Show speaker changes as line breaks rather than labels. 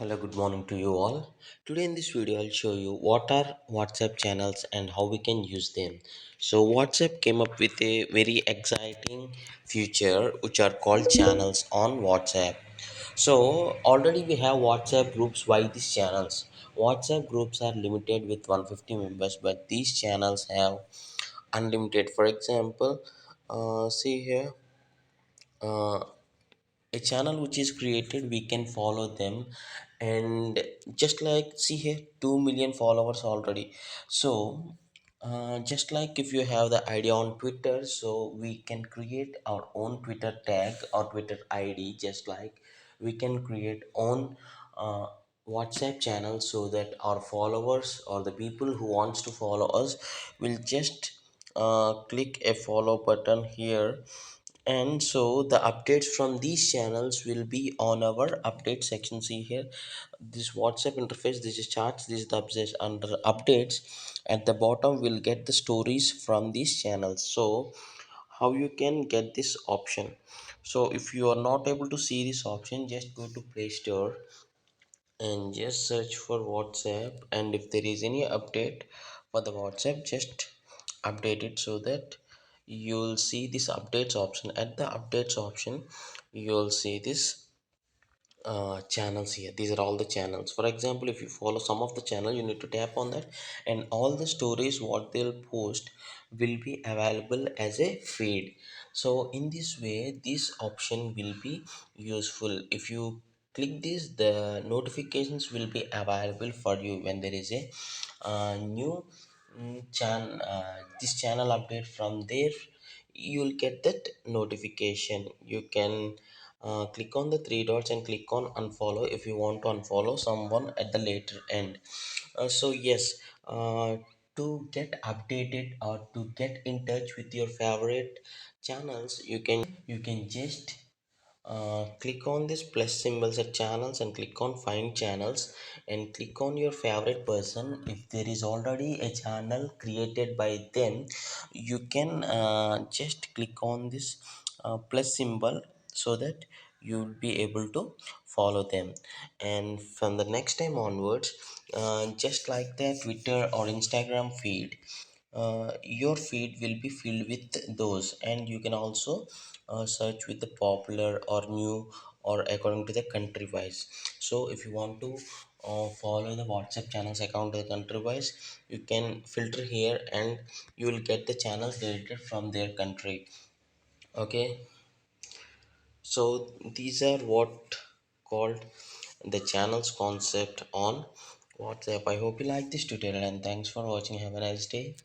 Hello, good morning to you all. Today in this video, I'll show you what are WhatsApp channels and how we can use them. So, WhatsApp came up with a very exciting feature which are called channels on WhatsApp. So, already we have WhatsApp groups. Why these channels? WhatsApp groups are limited with 150 members, but these channels have unlimited. For example, see here. Uh, a channel which is created, we can follow them, and just like see here 2 million followers already. So just like if you have the idea on Twitter, so we can create our own Twitter tag or Twitter ID. Just like we can create own WhatsApp channel, so that our followers or the people who wants to follow us will just click a follow button here, and so the updates from these channels will be on our update section. See here, this WhatsApp interface, this is charts, this is the updates. Under updates at the bottom we'll get the stories from these channels. So how you can get this option? So if you are not able to see this option, just go to Play Store and just search for WhatsApp, and if there is any update for the WhatsApp, just update it, so that you'll see this updates option. At the updates option, you'll see this channels here. These are all the channels. For example, if you follow some of the channel, you need to tap on that, and all the stories what they'll post will be available as a feed. So in this way, this option will be useful. If you click this, the notifications will be available for you when there is a new this channel update. From there you'll get that notification. You can click on the three dots and click on unfollow if you want to unfollow someone at the later end. So yes, to get updated or to get in touch with your favorite channels, you can just click on this plus symbols at channels and click on find channels, and click on your favorite person. If there is already a channel created by them, you can just click on this plus symbol, so that you'll be able to follow them. And from the next time onwards, just like the Twitter or Instagram feed, your feed will be filled with those, and you can also search with the popular or new or according to the country wise. So if you want to follow the WhatsApp channels account to the country wise, you can filter here, and you will get the channels related from their country. Okay, so these are what called the channels concept on WhatsApp. I hope you like this tutorial, and thanks for watching. Have a nice day.